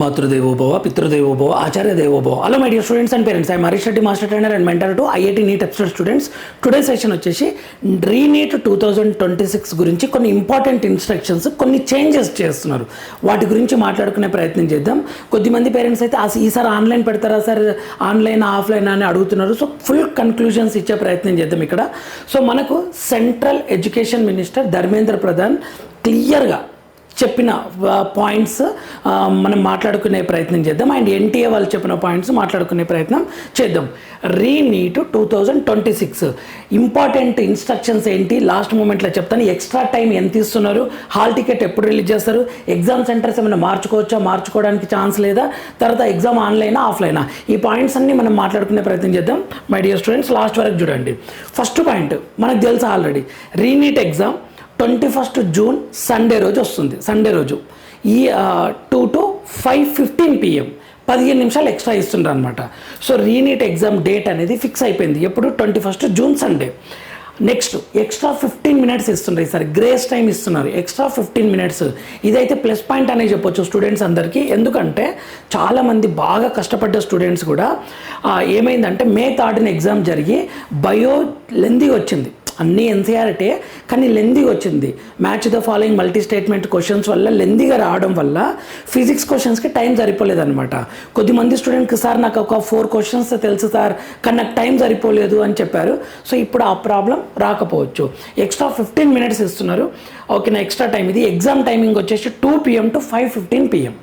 మాతృదేవో భవ, పితృదేవో భవ, ఆచార్య దేవో భవ. Hello my dear students and parents, I'm Harish Reddy, master trainer and mentor to IIT NEET episode students. Today session వచ్చేసి re-NEET 2026 గురించి కొన్ని ఇంపార్టెంట్ ఇన్స్ట్రక్షన్స్, కొన్ని చేంజెస్ చేస్తున్నారు. వాటి గురించి మాట్లాడుకునే ప్రయత్నం చేద్దాం. కొద్దిమంది పేరెంట్స్ అయితే ఈసారి ఆన్లైన్ పెడతారా సార్, ఆన్లైన్ ఆఫ్లైన్ అని అడుగుతున్నారు. సో ఫుల్ కన్క్లూజన్స్ ఇచ్చే ప్రయత్నం చేద్దాం ఇక్కడ. సో మనకు central education minister Dharmendra Pradhan క్లియర్గా చెప్పిన పాయింట్స్ మనం మాట్లాడుకునే ప్రయత్నం చేద్దాం. అండ్ ఎన్టీఏ వాళ్ళు చెప్పిన పాయింట్స్ మాట్లాడుకునే ప్రయత్నం చేద్దాం. రీనీట్ 2026 ఇంపార్టెంట్ ఇన్స్ట్రక్షన్స్ ఏంటి, లాస్ట్ మూమెంట్లో చెప్తాను. ఎక్స్ట్రా టైం ఎంత ఇస్తున్నారు, హాల్ టికెట్ ఎప్పుడు రిలీజ్ చేస్తారు, ఎగ్జామ్ సెంటర్స్ ఏమైనా మార్చుకోవచ్చా, మార్చుకోవడానికి ఛాన్స్ లేదా, తర్వాత ఎగ్జామ్ ఆన్లైనా ఆఫ్లైనా, ఈ పాయింట్స్ అన్ని మనం మాట్లాడుకునే ప్రయత్నం చేద్దాం. మై డియర్ స్టూడెంట్స్, లాస్ట్ వరకు చూడండి. ఫస్ట్ పాయింట్ మనకు తెలుసు already, re-NEET exam 21 June Sunday రోజు వస్తుంది. సండే రోజు ఈ 2 to 5:15 PM 15 నిమిషాలు ఎక్స్ట్రా ఇస్తుండ్రు అనమాట. సో రీనీట్ ఎగ్జామ్ డేట్ అనేది ఫిక్స్ అయిపోయింది. ఎప్పుడు 21 June Sunday. Next extra 15 minutes ఇస్తున్నారు. ఈసారి గ్రేస్ టైం ఇస్తున్నారు, ఎక్స్ట్రా 15 minutes. ఇదైతే ప్లస్ పాయింట్ అనే చెప్పొచ్చు స్టూడెంట్స్ అందరికీ. ఎందుకంటే చాలామంది బాగా కష్టపడ్డ స్టూడెంట్స్ కూడా ఏమైందంటే మే 3 ఎగ్జామ్ జరిగి బయో లెందీ వచ్చింది, అన్నీ ఎన్సీఆర్టీ కానీ లెందీగా వచ్చింది. Match the following multi statement questions వల్ల లెందీగా రావడం వల్ల ఫిజిక్స్ క్వశ్చన్స్కి టైం సరిపోలేదన్నమాట. కొద్దిమంది స్టూడెంట్కి సార్ నాకు ఒక 4 questions తెలుసు సార్, కానీ నాకు టైం సరిపోలేదు అని చెప్పారు. సో ఇప్పుడు ఆ ప్రాబ్లం రాకపోవచ్చు. ఎక్స్ట్రా 15 minutes ఇస్తున్నారు. ఓకేనా, ఎక్స్ట్రా టైం. ఇది ఎగ్జామ్ టైమింగ్ వచ్చేసి 2 PM to 5:15 PM.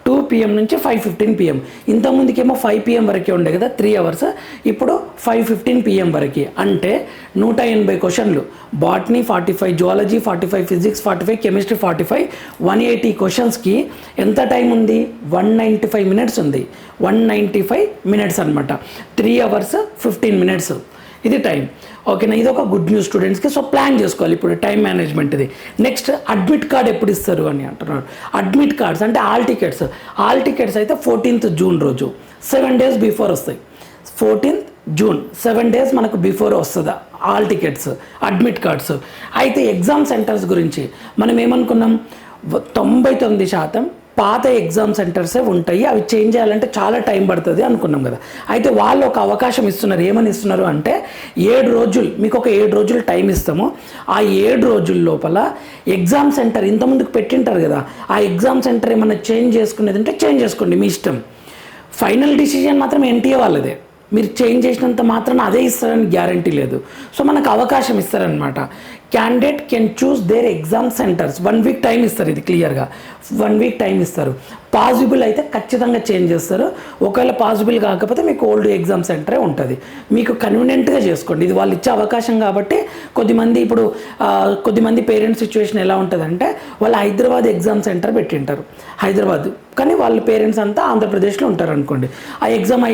2 PM నుంచి 5:15 PM. ఇంతకుముందుకేమో 5 PM వరకే ఉండే కదా, 3 hours. ఇప్పుడు 5:15 PM వరకు. అంటే 180 క్వశ్చన్లు, బాటనీ 45, జువాలజీ 45, ఫిజిక్స్ 45, కెమిస్ట్రీ 45, 180 క్వశ్చన్స్కి ఎంత టైం ఉంది, 195 minutes ఉంది. 195 minutes అనమాట. 3 hours 15 minutes ఇది టైం. ఓకేనా, ఇది ఒక గుడ్ న్యూస్ స్టూడెంట్స్కి. సో ప్లాన్ చేసుకోవాలి ఇప్పుడు టైం మేనేజ్మెంట్ ఇది. నెక్స్ట్ అడ్మిట్ కార్డ్ ఎప్పుడు ఇస్తారు అని అంటున్నారు. అడ్మిట్ కార్డ్స్ అంటే ఆల్ టికెట్స్. ఆల్ టికెట్స్ అయితే 14th జూన్ రోజు 7 days బిఫోర్ వస్తాయి. 14th జూన్ 7 days మనకు బిఫోర్ వస్తుందా ఆల్ టికెట్స్, అడ్మిట్ కార్డ్స్. అయితే ఎగ్జామ్ సెంటర్స్ గురించి మనం ఏమనుకున్నాం, 99% పాత ఎగ్జామ్ సెంటర్సే ఉంటాయి, అవి చేంజ్ చేయాలంటే చాలా టైం పడుతుంది అనుకున్నాం కదా. అయితే వాళ్ళు ఒక అవకాశం ఇస్తున్నారు. ఏమని ఇస్తున్నారు అంటే 7 రోజులు, మీకు ఒక 7 రోజులు టైం ఇస్తాము. ఆ 7 రోజుల లోపల ఎగ్జామ్ సెంటర్ ఇంతకుముందుకు పెట్టింటారు కదా, ఆ ఎగ్జామ్ సెంటర్ ఏమన్నా చేంజ్ చేసుకునేది ఉంటే చేంజ్ చేసుకోండి, మీ ఇష్టం. ఫైనల్ డిసిజన్ మాత్రం ఎన్టీఏ వాళ్ళదే. మీరు చేంజ్ చేసినంత మాత్రం అదే ఇస్తారని గ్యారంటీ లేదు. సో మనకు అవకాశం ఇస్తారనమాట. Candidate can choose their exam centres. 1 week time ఇస్తారు. ఇది క్లియర్గా 1 week టైం ఇస్తారు. పాసిబుల్ అయితే ఖచ్చితంగా చేంజ్ చేస్తారు. ఒకవేళ పాసిబుల్ కాకపోతే మీకు ఓల్డ్ ఎగ్జామ్ సెంటరే ఉంటుంది. మీకు కన్వీనియంట్గా చేసుకోండి. ఇది వాళ్ళు ఇచ్చే అవకాశం కాబట్టి కొద్దిమంది పేరెంట్స్ సిచ్యువేషన్ ఎలా ఉంటుందంటే, వాళ్ళు హైదరాబాద్ ఎగ్జామ్ సెంటర్ పెట్టింటారు, హైదరాబాద్, కానీ వాళ్ళ పేరెంట్స్ అంతా ఆంధ్రప్రదేశ్లో ఉంటారు అనుకోండి. ఆ ఎగ్జామ్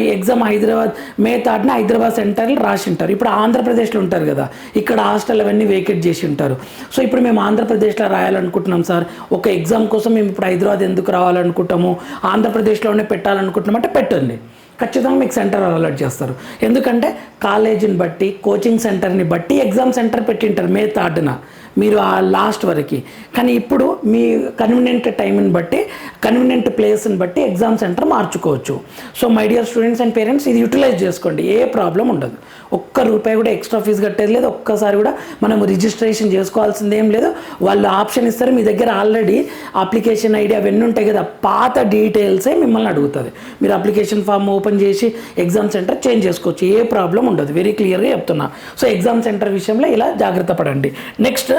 హైదరాబాద్ మే 3 హైదరాబాద్ సెంటర్లు రాసి ఉంటారు. ఇప్పుడు ఆంధ్రప్రదేశ్లో ఉంటారు కదా, ఇక్కడ హాస్టల్ అవన్నీ వేకెట్ చేసి ఉంటారు. సో ఇప్పుడు మేము ఆంధ్రప్రదేశ్లో రాయాలనుకుంటున్నాం సార్, ఒక ఎగ్జామ్ కోసం మేము ఇప్పుడు హైదరాబాద్ ఎందుకు రావాలనుకుంటాము, ఆంధ్రప్రదేశ్లోనే పెట్టాలనుకుంటున్నాం అంటే పెట్టండి, ఖచ్చితంగా మీకు సెంటర్ అలాట్ చేస్తారు. ఎందుకంటే కాలేజీని బట్టి, కోచింగ్ సెంటర్ని బట్టి ఎగ్జామ్ సెంటర్ పెట్టింటారు మే 3 మీరు ఆ లాస్ట్ వరకు. కానీ ఇప్పుడు మీ కన్వీనియంట్ టైంని బట్టి, కన్వీనియంట్ ప్లేస్ని బట్టి ఎగ్జామ్ సెంటర్ మార్చుకోవచ్చు. So my dear students and parents, ఇది యూటిలైజ్ చేసుకోండి, ఏ ప్రాబ్లం ఉండదు. ₹1 కూడా ఎక్స్ట్రా ఫీజు కట్టేది లేదు, ఒక్కసారి కూడా మనం రిజిస్ట్రేషన్ చేసుకోవాల్సింది ఏం లేదు. వాళ్ళు ఆప్షన్ ఇస్తారు, మీ దగ్గర ఆల్రెడీ అప్లికేషన్ ఐడి అవన్నీ ఉంటాయి కదా, పాత డీటెయిల్సే మిమ్మల్ని అడుగుతుంది. మీరు అప్లికేషన్ ఫామ్ ఓపెన్ చేసి ఎగ్జామ్ సెంటర్ చేంజ్ చేసుకోవచ్చు, ఏ ప్రాబ్లం ఉండదు. వెరీ క్లియర్గా చెప్తున్నా. సో ఎగ్జామ్ సెంటర్ విషయంలో ఇలా జాగ్రత్త పడండి. నెక్స్ట్,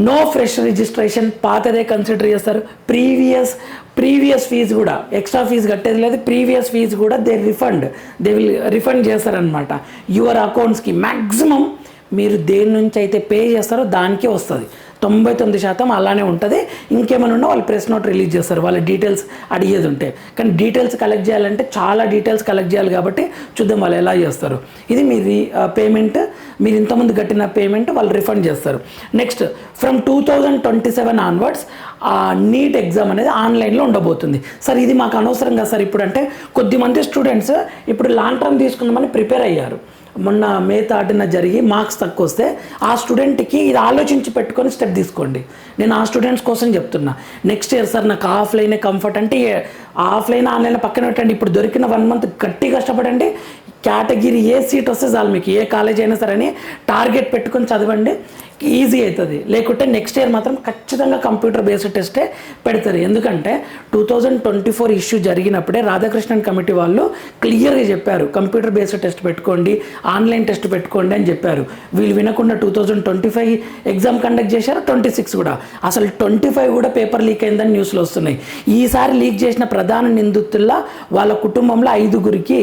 నో ఫ్రెష్ రిజిస్ట్రేషన్, పాతదే కన్సిడర్ చేస్తారు. ప్రీవియస్ ఫీజు కూడా, ఎక్స్ట్రా ఫీజు కట్టేది లేదు, ప్రీవియస్ ఫీజు కూడా దే విల్ రిఫండ్ చేస్తారనమాట యువర్ అకౌంట్స్కి. మ్యాక్సిమం మీరు దేని నుంచి అయితే పే చేస్తారో దానికే వస్తుంది. 99% అలానే ఉంటుంది. ఇంకేమైనా ఉన్నా వాళ్ళు ప్రెస్ నోట్ రిలీజ్ చేస్తారు, వాళ్ళ డీటెయిల్స్ అడిగేది ఉంటే. కానీ డీటెయిల్స్ కలెక్ట్ చేయాలంటే చాలా డీటెయిల్స్ కలెక్ట్ చేయాలి కాబట్టి చూద్దాం వాళ్ళు ఎలా చేస్తారు. ఇది మీ పేమెంట్, మీరు ఇంతకుముందు కట్టిన పేమెంట్ వాళ్ళు రిఫండ్ చేస్తారు. Next, from 2027 onwards NEET exam అనేది ఆన్లైన్లో ఉండబోతుంది. సార్ ఇది మాకు అనవసరం కదా సార్ ఇప్పుడు అంటే, కొద్దిమంది స్టూడెంట్స్ ఇప్పుడు లాంగ్ టర్మ్ తీసుకుందామని ప్రిపేర్ అయ్యారు, మొన్న మే 3న జరిగి మార్క్స్ తక్కువ వస్తే ఆ స్టూడెంట్కి ఇది ఆలోచించి పెట్టుకొని స్టెప్ తీసుకోండి. నేను ఆ స్టూడెంట్స్ కోసం చెప్తున్నా. నెక్స్ట్ ఇయర్ సార్ నాకు ఆఫ్లైనే కంఫర్ట్ అంటే ఆఫ్లైన్ ఆన్లైన్ పక్కన పెట్టండి. ఇప్పుడు దొరికిన 1 మంత్ గట్టి కష్టపడండి. కేటగిరీ ఏ సీట్ వస్తే చాలు, మీకు ఏ కాలేజ్ అయినా సరే అని టార్గెట్ పెట్టుకొని చదవండి, ఈజీ అవుతుంది. లేకుంటే నెక్స్ట్ ఇయర్ మాత్రం ఖచ్చితంగా కంప్యూటర్ బేస్డ్ టెస్టే పెడతారు. ఎందుకంటే 2024 ఇష్యూ జరిగినప్పుడే రాధాకృష్ణన్ కమిటీ వాళ్ళు క్లియర్గా చెప్పారు, కంప్యూటర్ బేస్డ్ టెస్ట్ పెట్టుకోండి, ఆన్లైన్ టెస్ట్ పెట్టుకోండి అని చెప్పారు. వీళ్ళు వినకుండా 2025 ఎగ్జామ్ కండక్ట్ చేశారు, 26 కూడా. అసలు 25 కూడా పేపర్ లీక్ అయిందని న్యూస్లో వస్తున్నాయి. ఈసారి లీక్ చేసిన ప్రధాన నిందితుల్లా వాళ్ళ కుటుంబంలో 5గురికి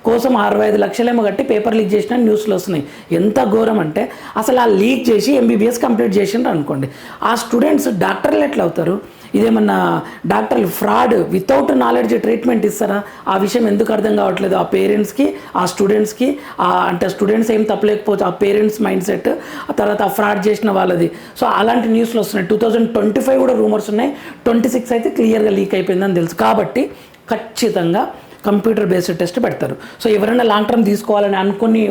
కోసం 65 లక్షలేమో కట్టి పేపర్ లీక్ చేసిన న్యూస్లో వస్తున్నాయి. ఎంత ఘోరం అంటే అసలు ఆ లీక్ చేసి ఎంబీబీఎస్ కంప్లీట్ చేసిండ్రు అనుకోండి, ఆ స్టూడెంట్స్ డాక్టర్లు ఎట్లా అవుతారు? ఇదేమన్నా డాక్టర్లు ఫ్రాడ్ వితౌట్ నాలెడ్జ్ ట్రీట్మెంట్ ఇస్తారా? ఆ విషయం ఎందుకు అర్థం కావట్లేదు ఆ పేరెంట్స్కి, ఆ స్టూడెంట్స్కి. అంటే స్టూడెంట్స్ ఏం తప్పలేకపోవచ్చు, ఆ పేరెంట్స్ మైండ్ సెట్, ఆ తర్వాత ఆ ఫ్రాడ్ చేసిన వాళ్ళది. సో అలాంటి న్యూస్లు వస్తున్నాయి. 2025 కూడా రూమర్స్ ఉన్నాయి, 26 అయితే క్లియర్గా లీక్ అయిపోయిందని తెలుసు. కాబట్టి ఖచ్చితంగా కంప్యూటర్ బేస్డ్ టెస్ట్ పెడతారు. సో ఎవరైనా లాంగ్ టర్మ్ తీసుకోవాలని అనుకుని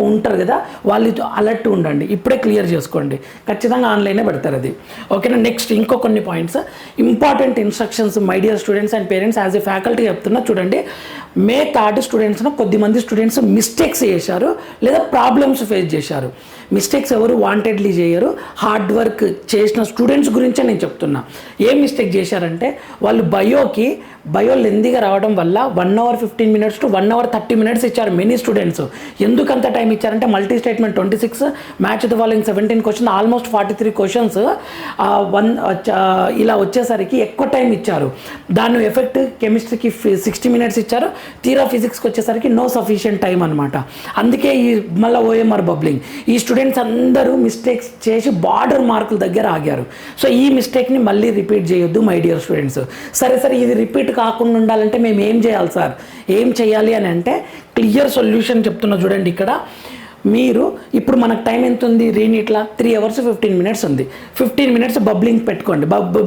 ఉంటారు కదా, వాళ్ళు అలర్ట్ ఉండండి, ఇప్పుడే క్లియర్ చేసుకోండి. ఖచ్చితంగా ఆన్లైనే పెడతారు అది. ఓకేనా? నెక్స్ట్ ఇంకో కొన్ని points, important instructions my dear students and parents. As a faculty చెప్తున్నా చూడండి. మే 3 స్టూడెంట్స్ను కొద్దిమంది స్టూడెంట్స్ మిస్టేక్స్ చేశారు లేదా ప్రాబ్లమ్స్ ఫేస్ చేశారు. మిస్టేక్స్ ఎవరు వాంటెడ్లీ చేయరు, హార్డ్ వర్క్ చేసిన స్టూడెంట్స్ గురించే నేను చెప్తున్నా. ఏం మిస్టేక్ చేశారంటే వాళ్ళు బయో లెందీగా రావడం వల్ల 1 hour 15 minutes to 1 hour 30 minutes ఇచ్చారు మెనీ స్టూడెంట్స్. ఎందుకు అంత టైం ఇచ్చారంటే multi statement 26, match the following 17 question, almost 43 questions ఇలా వచ్చేసరికి ఎక్కువ టైం ఇచ్చారు. దాని ఎఫెక్ట్ కెమిస్ట్రీకి 60 minutes ఇచ్చారు, తీరా ఫిజిక్స్కి వచ్చేసరికి నో సఫిషియంట్ టైం అనమాట. అందుకే ఈ మళ్ళీ ఓఎంఆర్ బబ్లింగ్. ఈ స్టూడెంట్స్ అందరూ మిస్టేక్స్ చేసి బార్డర్ మార్కుల దగ్గర ఆగారు. సో ఈ మిస్టేక్ని మళ్ళీ రిపీట్ చేయొద్దు మై డియర్ స్టూడెంట్స్. సరే ఇది రిపీట్ కాకుండా ఉండాలంటే మేము ఏం చేయాలి సార్, ఏం చేయాలి అని అంటే క్లియర్ సొల్యూషన్ చెప్తున్నా చూడండి. ఇక్కడ మీరు ఇప్పుడు మనకు టైం ఎంత ఉంది రీనీట్లా 3 hours 15 minutes ఉంది. 15 minutes బబ్లింగ్ పెట్టుకోండి,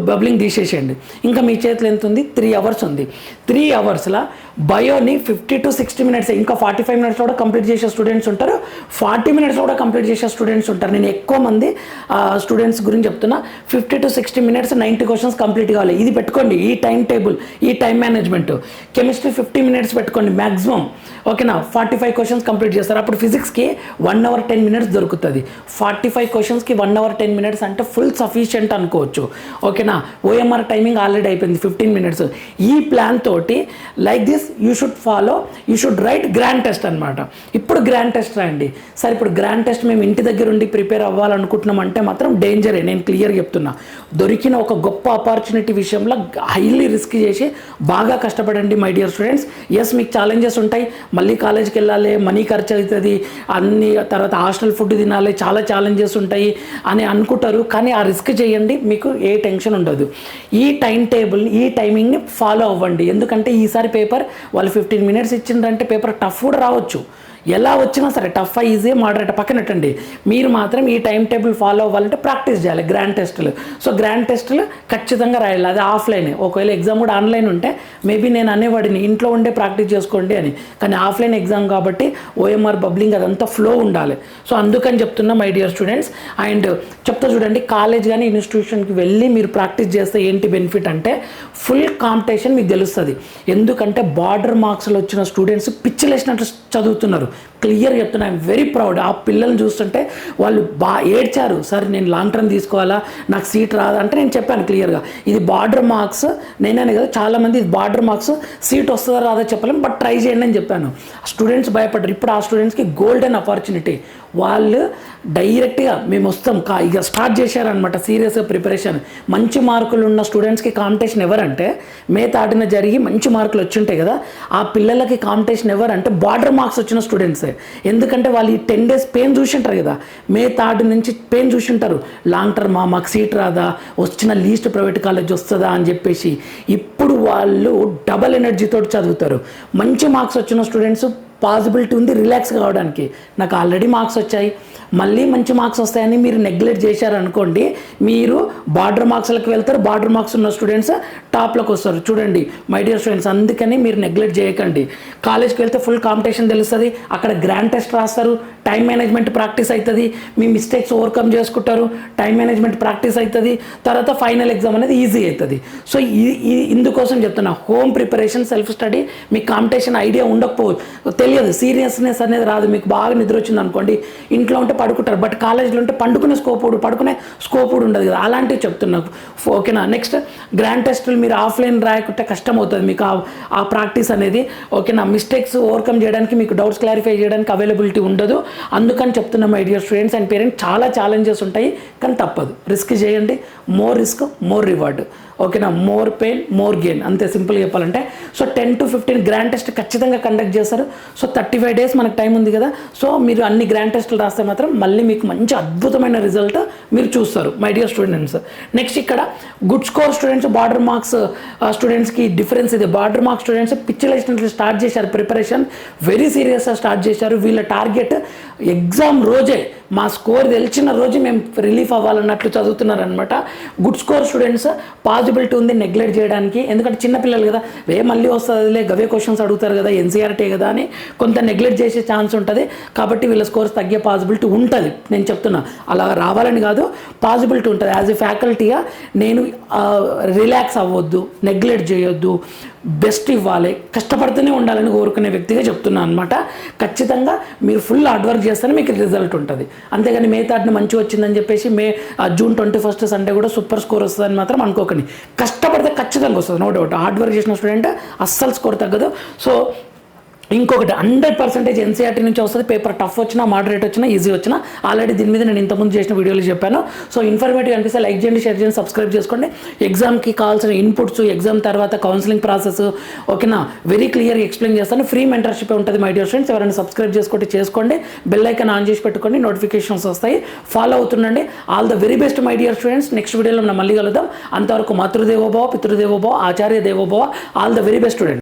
బబ్లింగ్ తీసేసేయండి. ఇంకా మీ చేతిలో ఎంత ఉంది? 3 hours ఉంది. 3 hoursలో బయోని 50 to 60 minutes, ఇంకా 45 minutes కూడా కంప్లీట్ చేసే స్టూడెంట్స్ ఉంటారు, 40 minutes కూడా కంప్లీట్ చేసే స్టూడెంట్స్ ఉంటారు. నేను ఎక్కువ మంది స్టూడెంట్స్ గురించి చెప్తున్నా. 50 to 60 minutes 90 questions కంప్లీట్ కావాలి. ఇది పెట్టుకోండి, ఈ టైం టేబుల్, ఈ టైం మేనేజ్మెంట్. కెమిస్ట్రీ 50 minutes పెట్టుకోండి మ్యాక్సిమం. ఓకేనా? 45 questions కంప్లీట్ చేస్తారు. అప్పుడు ఫిజిక్స్కి 1 hour 10 minutes దొరుకుతుంది. 45 questionస్కి 1 hour 10 minutes అంటే ఫుల్ సఫిషియంట్ అనుకోవచ్చు. ఓకేనా? ఓఎంఆర్ టైమింగ్ ఆల్రెడీ అయిపోయింది 15 minutes. ఈ ప్లాన్ తోటి like this you should write grand test అనమాట. ఇప్పుడు గ్రాండ్ టెస్ట్ రాయండి. సరే ఇప్పుడు గ్రాండ్ టెస్ట్ మేము ఇంటి దగ్గర ఉండి ప్రిపేర్ అవ్వాలనుకుంటున్నాం అంటే మాత్రం డేంజరే, నేను క్లియర్గా చెప్తున్నా. దొరికిన ఒక గొప్ప ఆపర్చునిటీ విషయంలో హైలీ రిస్క్ చేసి బాగా కష్టపడండి మై డియర్ స్టూడెంట్స్. ఎస్ మీకు ఛాలెంజెస్ ఉంటాయి, మళ్ళీ కాలేజ్కి వెళ్ళాలి, మనీ ఖర్చు అవుతుంది, అన్ని తర్వాత హాస్టల్ ఫుడ్ తినాలి, చాలా ఛాలెంజెస్ ఉంటాయి అని అనుకుంటారు. కానీ ఆ రిస్క్ చేయండి, మీకు ఏ టెన్షన్ ఉండదు. ఈ టైం టేబుల్, ఈ టైమింగ్ని ఫాలో అవ్వండి. ఎందుకంటే ఈసారి పేపర్ వాళ్ళు 15 minutes ఇచ్చిందంటే పేపర్ టఫ్ కూడా రావచ్చు. ఎలా వచ్చినా సరే టఫ్ ఈజీ మోడరేట్ పక్కనట్టండి. మీరు మాత్రం ఈ టైం టేబుల్ ఫాలో అవ్వాలంటే ప్రాక్టీస్ చేయాలి గ్రాండ్ టెస్టులు. సో గ్రాండ్ టెస్టులు ఖచ్చితంగా రాయాలి. అది ఆఫ్లైనే. ఒకవేళ ఎగ్జామ్ కూడా ఆన్లైన్ ఉంటే మేబీ నేను అనేవాడిని ఇంట్లో ఉండే ప్రాక్టీస్ చేసుకోండి అని. కానీ ఆఫ్లైన్ ఎగ్జామ్ కాబట్టి ఓఎంఆర్ బబ్లింగ్ అదంతా ఫ్లో ఉండాలి. సో అందుకని చెప్తున్నా మై డియర్ స్టూడెంట్స్. అండ్ చెప్తా చూడండి, కాలేజ్ కానీ ఇన్స్టిట్యూషన్కి వెళ్ళి మీరు ప్రాక్టీస్ చేస్తే ఏంటి బెనిఫిట్ అంటే ఫుల్ కాంపిటీషన్ మీకు తెలుస్తుంది. ఎందుకంటే బార్డర్ మార్క్స్లో వచ్చిన స్టూడెంట్స్ పిచ్చిలేసినట్టు చదువుతున్నారు. క్లియర్ చెప్తున్నా, ఐఎమ్ వెరీ ప్రౌడ్. ఆ పిల్లల్ని చూస్తుంటే వాళ్ళు ఏడ్చారు, సార్ నేను లాంగ్ టర్మ్ తీసుకోవాలా, నాకు సీట్ రాదా అంటే నేను చెప్పాను క్లియర్గా, ఇది బార్డర్ మార్క్స్. నేనే కదా చాలామంది ఇది బార్డర్ మార్క్స్, సీట్ వస్తుందా రాదా చెప్పలేము, బట్ ట్రై చేయండి అని చెప్పాను. స్టూడెంట్స్ భయపడ్డారు. ఇప్పుడు ఆ స్టూడెంట్స్కి గోల్డెన్ ఆపర్చునిటీ. వాళ్ళు డైరెక్ట్గా మేము వస్తాం ఇక స్టార్ట్ చేశారనమాట సీరియస్గా ప్రిపరేషన్. మంచి మార్కులు ఉన్న స్టూడెంట్స్కి కాంపిటీషన్ ఎవరంటే మే 3న జరిగి మంచి మార్కులు వచ్చి ఉంటాయి కదా, ఆ పిల్లలకి కాంపిటీషన్ ఎవరంటే బార్డర్ మార్క్స్ వచ్చిన స్టూడెంట్సే. ఎందుకంటే వాళ్ళు ఈ 10 days పెయిన్ చూసి ఉంటారు కదా, మే 3 నుంచి పెయిన్ చూసి ఉంటారు. లాంగ్ టర్మా, మాకు సీట్ రాదా, వచ్చిన లీస్ట్ ప్రైవేట్ కాలేజ్ వస్తుందా అని చెప్పేసి ఇప్పుడు వాళ్ళు డబల్ ఎనర్జీతో చదువుతారు. మంచి మార్క్స్ వచ్చిన స్టూడెంట్స్ పాసిబిలిటీ ఉంది రిలాక్స్ కావడానికి. నాకు ఆల్రెడీ మార్క్స్ వచ్చాయి, మళ్ళీ మంచి మార్క్స్ వస్తాయని మీరు నెగ్లెక్ట్ చేశారనుకోండి, మీరు బార్డర్ మార్క్స్లకు వెళ్తారు, బార్డర్ మార్క్స్ ఉన్న స్టూడెంట్స్ టాప్లోకి వస్తారు. చూడండి మై డియర్ స్టూడెంట్స్, అందుకని మీరు నెగ్లెక్ట్ చేయకండి. కాలేజ్కి వెళ్తే ఫుల్ కాంపిటీషన్ తెలుస్తుంది, అక్కడ గ్రాండ్ టెస్ట్ రాస్తారు, టైం మేనేజ్మెంట్ ప్రాక్టీస్ అవుతుంది, మీ మిస్టేక్స్ ఓవర్కమ్ చేసుకుంటారు, టైం మేనేజ్మెంట్ ప్రాక్టీస్ అవుతుంది, తర్వాత ఫైనల్ ఎగ్జామ్ అనేది ఈజీ అవుతుంది. సో ఇందుకోసం చెప్తున్నా, హోమ్ ప్రిపరేషన్, సెల్ఫ్ స్టడీ, మీకు కాంపిటీషన్ ఐడియా ఉండకపోవచ్చు, తెలియదు, సీరియస్నెస్ అనేది రాదు, మీకు బాగా నిద్ర వచ్చింది అనుకోండి, ఇంట్లో ఉంటే పడుకుంటారు, బట్ కాలేజ్లో ఉంటే పడుకునే స్కోప్ కూడా ఉండదు కదా, అలాంటివి చెప్తున్నాను. ఓకేనా. నెక్స్ట్ గ్రాండ్ టెస్టులు మీరు ఆఫ్లైన్ రాయకుంటే కష్టం అవుతుంది మీకు ఆ ప్రాక్టీస్ అనేది. ఓకేనా. మిస్టేక్స్ ఓవర్కమ్ చేయడానికి, మీకు డౌట్స్ క్లారిఫై చేయడానికి అవైలబిలిటీ ఉండదు. అందుకని చెప్తున్నా my dear students and parents, చాలా ఛాలెంజెస్ ఉంటాయి కానీ తప్పదు, రిస్క్ చేయండి, మోర్ రిస్క్ మోర్ రివార్డ్. ఓకేనా. మోర్ పెయిన్ మోర్ గెయిన్, అంతే సింపుల్గా చెప్పాలంటే. సో 10 to 15 గ్రాండ్ టెస్ట్ ఖచ్చితంగా కండక్ట్ చేస్తారు. సో 35 days మనకు టైం ఉంది కదా, సో మీరు అన్ని గ్రాండ్ టెస్టులు రాస్తే మాత్రం మళ్ళీ మీకు మంచి అద్భుతమైన రిజల్ట్ మీరు చూస్తారు మై డియర్ స్టూడెంట్స్. నెక్స్ట్ ఇక్కడ good score students, border marks స్టూడెంట్స్కి డిఫరెన్స్ ఇది. బార్డర్ మార్క్స్ స్టూడెంట్స్ పిచ్చిలేసినట్లు స్టార్ట్ చేశారు, ప్రిపరేషన్ వెరీ సీరియస్గా స్టార్ట్ చేశారు. వీళ్ళ టార్గెట్ ఎగ్జామ్ రోజే, మా స్కోర్ తెలిసిన రోజు మేము రిలీఫ్ అవ్వాలన్నట్లు చదువుతున్నారనమాట. గుడ్ స్కోర్ స్టూడెంట్స్ పాసిబిలిటీ ఉంది నెగ్లెక్ట్ చేయడానికి, ఎందుకంటే చిన్నపిల్లలు కదా, మళ్ళీ వస్తుందిలే, గవే క్వశ్చన్స్ అడుగుతారు కదా, ఎన్సీఆర్టీ కదా అని కొంత నెగ్లెక్ట్ చేసే ఛాన్స్ ఉంటుంది. కాబట్టి వీళ్ళ స్కోర్స్ తగ్గే పాసిబిలిటీ ఉంటుంది. నేను చెప్తున్నా, అలా రావాలని కాదు, పాసిబిలిటీ ఉంటుంది. యాజ్ ఎ ఫ్యాకల్టీగా నేను రిలాక్స్ అవ్వద్దు, నెగ్లెక్ట్ చేయొద్దు, బెస్ట్ ఇవ్వాలి, కష్టపడుతూనే ఉండాలని కోరుకునే వ్యక్తిగా చెప్తున్నాను అనమాట. ఖచ్చితంగా మీరు ఫుల్ హార్డ్ వర్క్ చేస్తేనే మీకు రిజల్ట్ ఉంటుంది. అంతేగాని మే 3 మంచిగా వచ్చిందని చెప్పేసి June 21 సండే కూడా సూపర్ స్కోర్ వస్తుందని మాత్రం అనుకోకండి. కష్టపడితే ఖచ్చితంగా వస్తుంది, నో డౌట్. హార్డ్ వర్క్ చేసిన స్టూడెంట్ అస్సలు స్కోర్ తగ్గదు. సో ఇంకొకటి 100% ఎన్సీఆర్టీ నుంచి వస్తుంది. పేపర్ టఫ్ వచ్చినా, మోడరేట్ వచ్చినా, ఈజీ వచ్చినా, ఆల్రెడీ దీని మీద నేను ఇంతకుముందు చేసిన వీడియోలు చెప్పాను. సో ఇన్ఫర్మేటివ్ అనిపిస్తే లైక్ చేయండి, షేర్ చేయండి, సబ్స్క్రైబ్ చేసుకోండి. ఎగ్జామ్కి కావాల్సిన ఇన్పుట్స్, ఎగ్జామ్ తర్వాత కౌన్సిలింగ్ ప్రాసెస్, ఓకేనా, వెరీ క్లియర్గా ఎక్స్ప్లెయిన్ చేస్తాను. ఫ్రీ మెంటర్షిప్ ఉంటుంది మై డియర్ ఫ్రెండ్స్. ఎవరైనా సబ్స్క్రైబ్ చేసుకోండి, బెల్ ఐకాన్ ఆన్ చేసి పెట్టుకోండి, నోటిఫికేషన్స్ వస్తాయి, ఫాలో అవుతుండండి. All the very best my dear students. Next వీడియోలో మనం మళ్ళీ కలుద్దాం. అంతవరకు మాతృదేవోభవ, పితృదేవోభవ, ఆచార్య దేవోభవ. All the very best students.